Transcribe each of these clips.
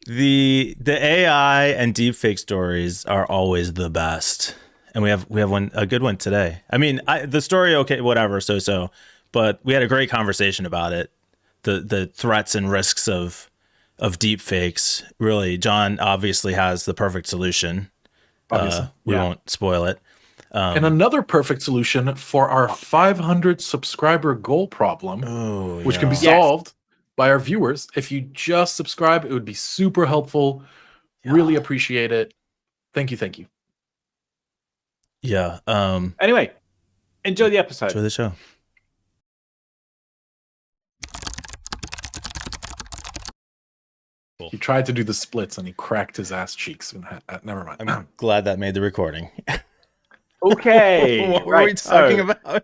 The AI and deepfake stories are always the best, and we have a good one today. I mean, the story, okay, whatever, so, but we had a great conversation about it. The threats and risks of deepfakes. Really, John obviously has the perfect solution. Obviously. We Yeah. won't spoil it. And another perfect solution for our 500 subscriber goal problem, Oh, which can be yeah. Yes. solved by our viewers. If you just subscribe, it would be super helpful. Really appreciate it. Thank you. Thank you. Yeah. Anyway, enjoy the episode. Enjoy the show. He tried to do the splits and he cracked his ass cheeks. And never mind. I'm glad that made the recording. Okay. What were we talking about?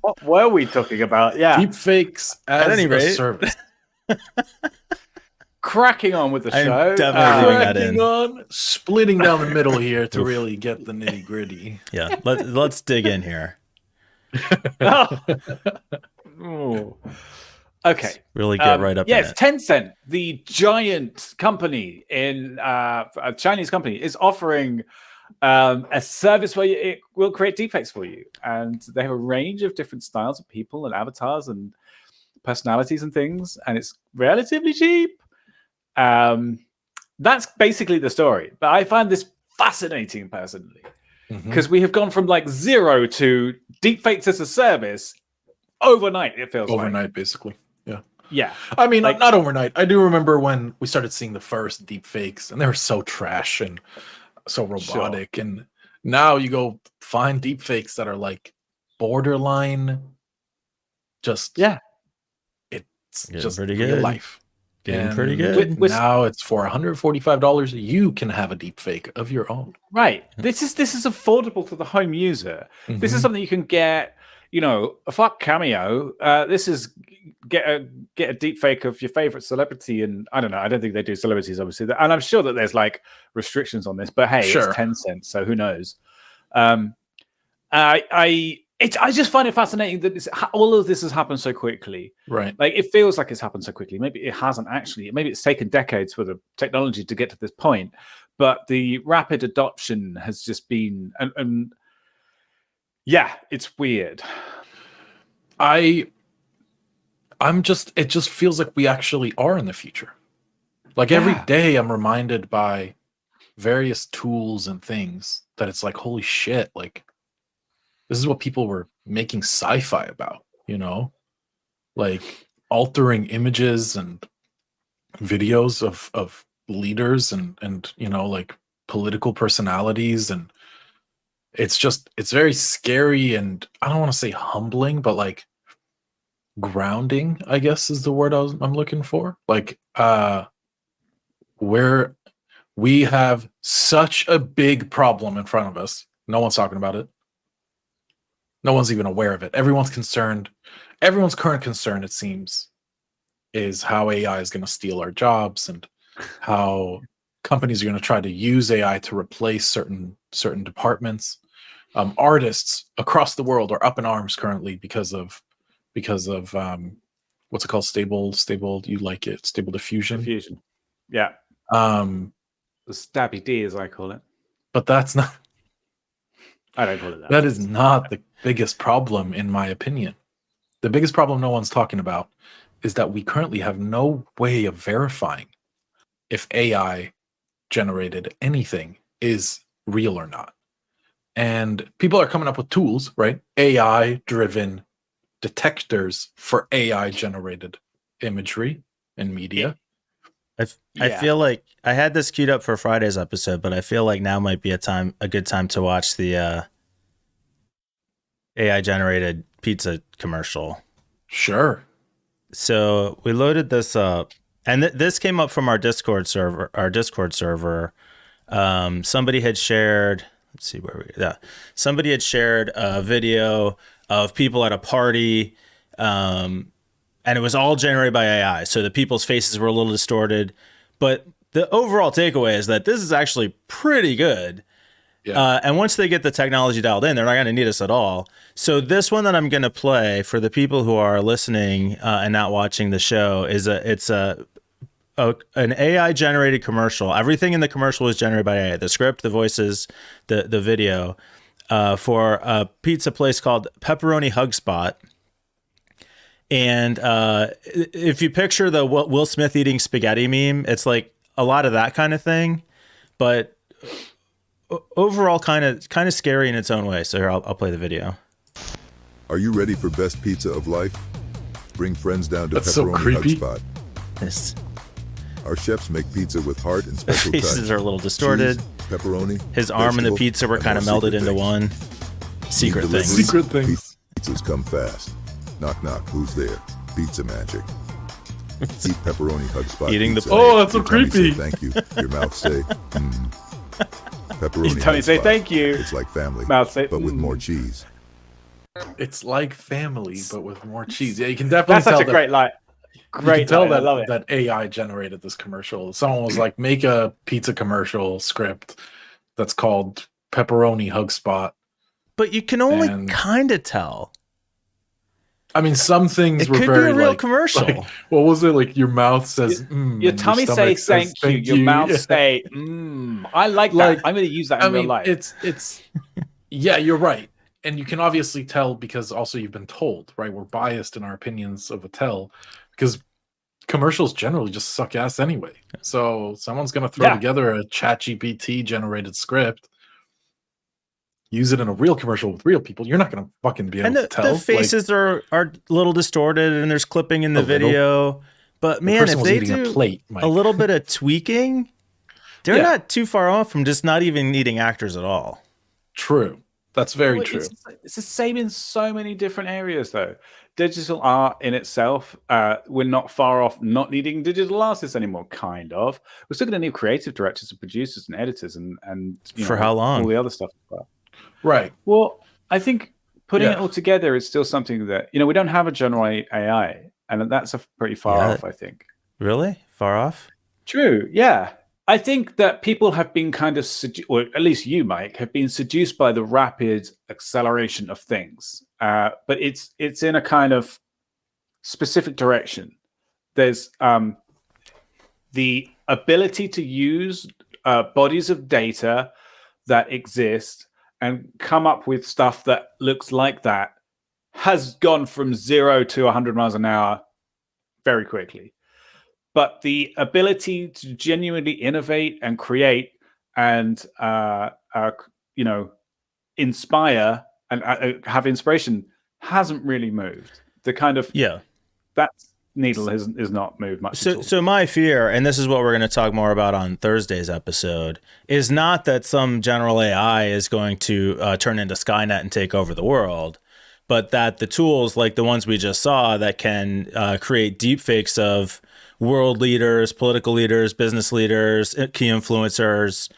What were we talking about? Yeah. Deepfakes as At any a rate. service. Cracking on with the I'm show. definitely doing that Cracking in. on, splitting down the middle here to really get the nitty gritty. Yeah. Let's dig in here. Ooh. Okay. Really get right up in yes, it. Tencent, the giant company in a Chinese company, is offering a service where it will create deepfakes for you, and they have a range of different styles of people and avatars and personalities and things, and it's relatively cheap. That's basically the story. But I find this fascinating personally because we have gone from like zero to deepfakes as a service overnight. It feels Overnight, basically. Yeah. Yeah. I mean, Like- not overnight. I do remember when we started seeing the first deep fakes, and they were so trash and so robotic. And now you go find deep fakes that are like borderline, just it's Getting just pretty real good. life. Getting And pretty good. Now it's for $145. You can have a deep fake of your own. Right. This is affordable to the home user. This is Mhm. something you can get. You know, fuck Cameo. This is get a deep fake of your favorite celebrity, and I don't know. I don't think they do celebrities, obviously, and I'm sure that there's like restrictions on this. But hey, Sure. it's Tencent, so who knows? I just find it fascinating that all of this has happened so quickly. Right. Like it feels like it's happened so quickly. Maybe it hasn't actually. Maybe it's taken decades for the technology to get to this point, but the rapid adoption has just been and yeah, it's weird. it just feels like we actually are in the future. Like every day I'm reminded by various tools and things that it's like, holy shit, like this is what people were making sci-fi about, you know? Like altering images and videos of leaders and you know, like political personalities, and it's very scary, and I don't want to say humbling, but like grounding, I guess is the word I'm looking for. Like where we have such a big problem in front of us. No one's talking about it. No one's even aware of it. Everyone's concerned. Everyone's current concern, it seems, is how AI is going to steal our jobs and how companies are going to try to use AI to replace certain departments. Artists across the world are up in arms currently because of what's it called? Stable. You like it? Stable diffusion. Diffusion. Yeah. Um, The stabby D, as I call it. but that's not. I don't call it that. That is not the biggest problem, in my opinion. The biggest problem no one's talking about is that we currently have no way of verifying if AI generated anything is real or not. And people are coming up with tools, right? AI driven detectors for AI generated imagery and media. I feel like I had this queued up for Friday's episode, but I feel like now might be a good time to watch the AI generated pizza commercial. Sure. So we loaded this up, and this came up from our Discord server. Somebody had shared. Let's see where we. Yeah, somebody had shared a video of people at a party, and it was all generated by AI. So the people's faces were a little distorted, but the overall takeaway is that this is actually pretty good. Yeah. And once they get the technology dialed in, they're not going to need us at all. So this one that I'm going to play for the people who are listening and not watching the show it's a an AI generated commercial. Everything in the commercial was generated by AI. The script, the voices, the video, for a pizza place called Pepperoni Hug Spot. And if you picture the Will Smith eating spaghetti meme, it's like a lot of that kind of thing, but overall kind of scary in its own way. So here, I'll play the video. Are you ready for best pizza of life? Bring friends down to That's so Pepperoni Hug creepy. Spot. This Our chefs make pizza with heart and special faces touch. are a little distorted. Cheese, pepperoni, His arm and the vegetables, pizza were and kind of more melded secret into things. one. Secret Need things. deliveries? Secret things. Pizzas come fast. Knock, knock. Who's there? Pizza magic. Eat Pepperoni Hug Spot Eating the pizza. plate. Oh, that's so Your tummy say creepy. thank you. Your mouth say, Pepperoni Your tummy Hug say Spot. thank you. It's like family, Mouth say, but with "Mm." more cheese. It's like family, but with more cheese. Yeah, you can definitely That's tell such a that, great line. you Great can tell line. I that love it. that AI generated this commercial. Someone was like, make a pizza commercial script that's called Pepperoni Hug Spot. But you can only And- kind of tell. I mean, some things It were could be very a real like, commercial. like, what was it? Like your mouth says, Your and tummy stomach say says, thank you. Your mouth Yeah. say I like that. Like, I'm going to use that in I real mean, life. it's yeah, you're right. And you can obviously tell because also you've been told, right? We're biased in our opinions of a tell because commercials generally just suck ass anyway. So someone's gonna throw Yeah. together a ChatGPT generated script, use it in a real commercial with real people. You're not gonna fucking be able And to the tell. Like, faces are a little distorted, and there's clipping in the A little. video. But the man, person if was they eating do a plate, Mike. a little bit of tweaking, they're Yeah. not too far off from just not even needing actors at all. True. That's very Well, true. It's the same in so many different areas, though. Digital art in itself, we're not far off not needing digital artists anymore, kind of. We're still going to need creative directors and producers and editors and you For know, how long? all the other stuff as well. Right. Well, I think putting Yeah. it all together is still something that, we don't have a general AI, and that's pretty far Yeah. off, I think. Really? Far off? True. Yeah. I think that people have been kind of, or at least you, Mike, have been seduced by the rapid acceleration of things. But it's in a kind of specific direction. There's the ability to use bodies of data that exist and come up with stuff that looks like that has gone from 0 to 100 miles an hour very quickly. But the ability to genuinely innovate and create and inspire and have inspiration hasn't really moved. The kind of Yeah. that needle is not moved much. at all. So my fear, and this is what we're going to talk more about on Thursday's episode, is not that some general AI is going to turn into Skynet and take over the world, but that the tools like the ones we just saw that can create deepfakes of world leaders, political leaders, business leaders, key influencers,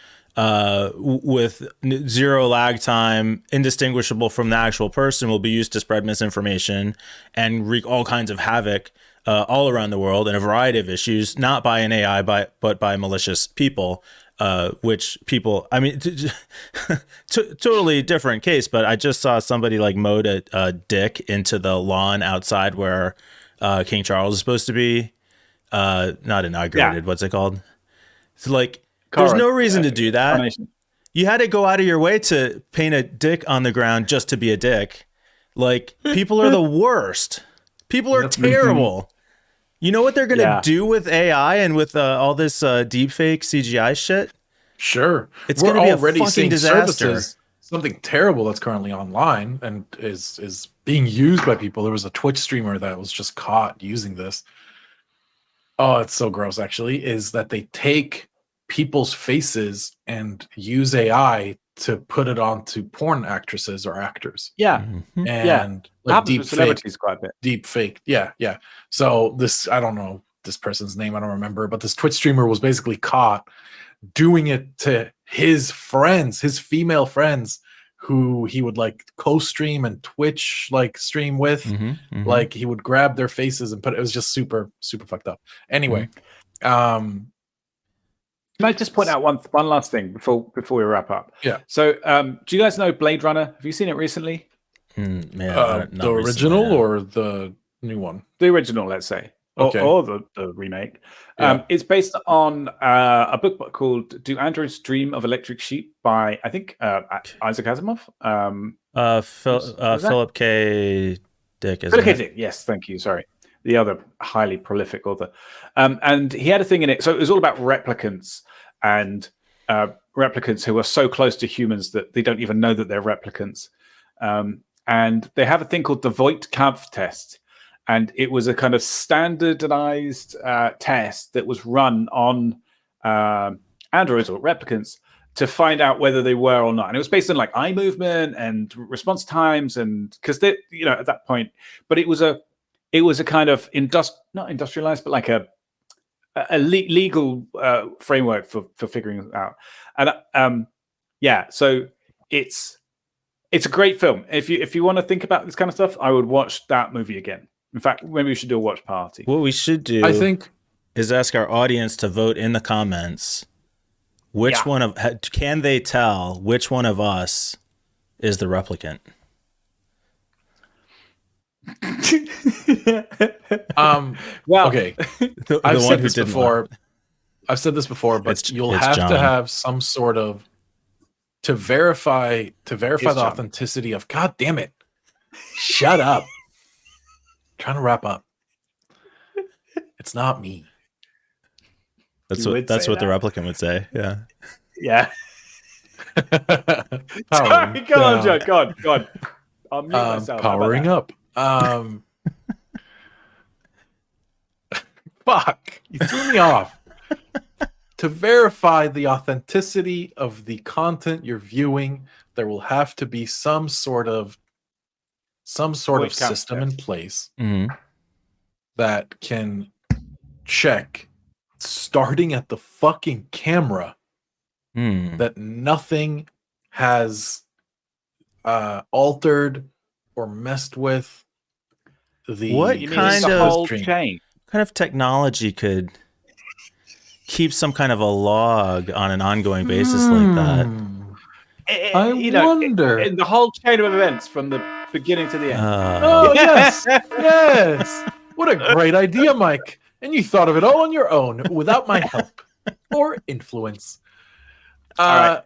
with zero lag time, indistinguishable from the actual person, will be used to spread misinformation and wreak all kinds of havoc all around the world in a variety of issues, not by an AI, but by malicious people. Which people, I mean, totally different case. But I just saw somebody like mowed a dick into the lawn outside where King Charles is supposed to be. Not inaugurated. Yeah. What's it called? So like, there's no reason to do that. Coronation. You had to go out of your way to paint a dick on the ground just to be a dick. Like, people are the worst. People are terrible. You know what they're going to do with AI and with all this deepfake CGI shit? Sure. It's We're gonna be a already fucking seeing disaster. services, something terrible that's currently online and is being used by people. There was a Twitch streamer that was just caught using this. Oh, it's so gross, actually, is that they take people's faces and use AI to put it onto porn actresses or actors. Yeah. Mhm. And That like happens deep with fake, celebrities quite a bit. deep fake. Yeah, yeah. So this, I don't know this person's name, I don't remember, but this Twitch streamer was basically caught doing it to his friends, his female friends, who he would like co-stream and Twitch like stream with. Mhm, mhm. Like he would grab their faces and put it was just super, super fucked up. Anyway, Can I just point out one last thing before we wrap up? Yeah. So, do you guys know Blade Runner? Have you seen it recently? Man, not the recently, original no. or the new one? The original, let's say. Okay. or the remake. Yeah. It's based on a book called "Do Androids Dream of Electric Sheep" by I think Isaac Asimov. Was that? Philip K. Dick, isn't Philip K. it? Dick. Yes, thank you. Sorry, the other highly prolific author. And he had a thing in it. So it was all about replicants and replicants who are so close to humans that they don't even know that they're replicants. And they have a thing called the Voight-Kampff test. And it was a kind of standardized test that was run on androids or replicants to find out whether they were or not. And it was based on like eye movement and response times, and because they, at that point, but it was a kind of not industrialized, but like a legal framework for figuring it out. And so it's a great film. If you want to think about this kind of stuff, I would watch that movie again. In fact, maybe we should do a watch party. What we should do, I think, is ask our audience to vote in the comments which one can they tell which one of us is the replicant. Well, okay. I've said this before. I've said this before, but you'll have to have some sort of to verify the authenticity of. God damn it! Shut up. I'm trying to wrap up. It's not me. That's what the replicant would say. Yeah. Yeah. Sorry, go on, John. Go on. I'll mute myself. Powering up. Fuck. You threw me off. To verify the authenticity of the content you're viewing, there will have to be some sort of system in place that can check, starting at the fucking camera, that nothing has altered or messed with the kind of technology could keep some kind of a log on an ongoing basis like that? I wonder. In the whole chain of events from the beginning to the end. Oh, yes. Yes. What a great idea, Mike. And you thought of it all on your own without my help or influence. All right.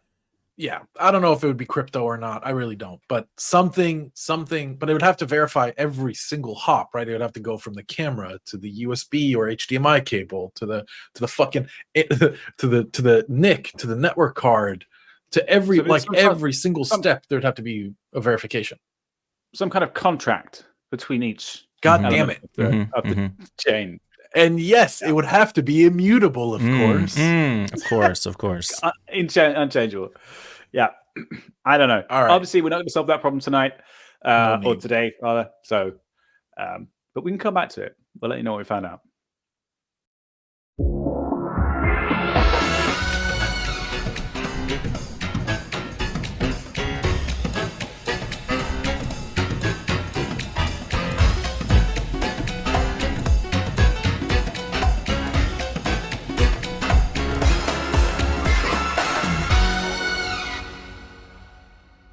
Yeah, I don't know if it would be crypto or not. I really don't. But something, but it would have to verify every single hop, right? It would have to go from the camera to the USB or HDMI cable to the fucking to the NIC to the network card to every every single step. There'd have to be a verification, some kind of contract between each. God damn it, of the chain. And yes, it would have to be immutable, of course. Of course. Unchangeable. Yeah. I don't know. All right. Obviously, we're not going to solve that problem tonight or today, rather. So, but we can come back to it. We'll let you know what we found out.